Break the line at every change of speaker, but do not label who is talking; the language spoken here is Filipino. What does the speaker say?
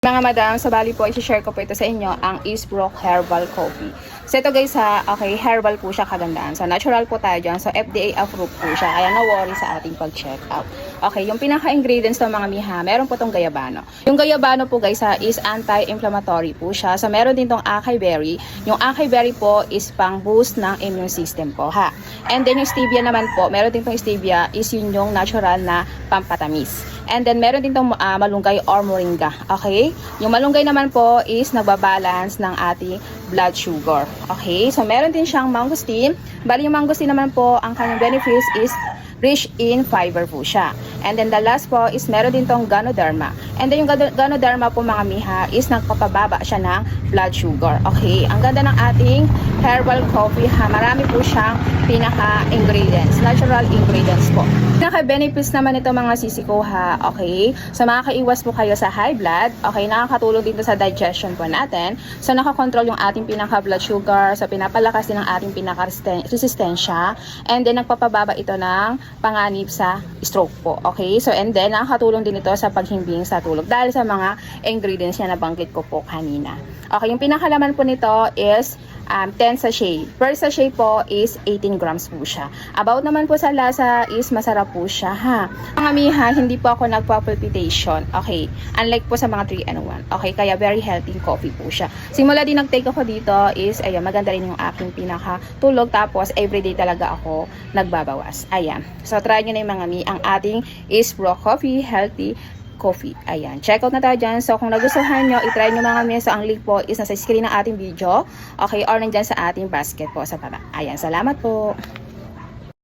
Mga madam, sa bali po, isi-share ko po ito sa inyo, ang Eastbrook Herbal Coffee. So ito guys ha, okay, herbal po siya kagandaan. So natural po tayo dyan. So FDA approved po siya. Kaya no worry sa ating pag-check out. Okay, yung pinaka-ingredients ng mga miha, meron po tong gayabano. Yung gayabano po guys ha, is anti-inflammatory po siya. So meron din tong acai berry. Yung acai berry po is pang boost ng immune system po ha. And then yung stevia naman po, meron din tong stevia is yun yung natural na pampatamis. And then meron din tong malunggay or moringa. Okay? Yung malunggay naman po is nagbabalance ng ating blood sugar. Okay? So meron din siyang mangosteen. Bali yung mangosteen naman po, ang kanyang benefits is rich in fiber po siya. And then the last po is meron din tong Ganoderma. And then yung Ganoderma po mga miha is nagpapababa siya ng blood sugar. Okay? Ang ganda ng ating herbal coffee ha. Marami po siyang pinaka-ingredients. Natural ingredients po. Pinaka-benefits naman ito mga sisiko ha. Okay? So makakaiwas po kayo sa high blood. Okay? Nakakatulong din sa digestion po natin. So nakakontrol yung ating pinaka-blood sugar. So pinapalakas din ang ating pinaka-resistensya. And then nagpapababa ito ng panganib sa stroke po. Okay? So and then nakakatulong din ito sa paghimbing sa tulog dahil sa mga ingredients na nabanggit ko po kanina. Okay? Yung pinakalaman po nito is 10 sachet. Per sachet po is 18 grams po siya. About naman po sa lasa is masarap po siya ha. Mga miha, hindi po ako nagpa-palpitation. Okay. Unlike po sa mga 3-in-1. Okay. Kaya very healthy coffee po siya. Simula din nag-take ako dito is ayun, maganda rin yung aking pinakatulog. Tapos everyday talaga ako nagbabawas. Ayan. So try nyo na yung mga mi. Ang ating Eastbrook Coffee Healthy Coffee. Ayan. Check out na tayo dyan. So, kung nagustuhan nyo, itry nyo mga miya. So, ang link po is nasa screen ng ating video. Okay. Or nandyan sa ating basket po sa baba. Ayan. Salamat po.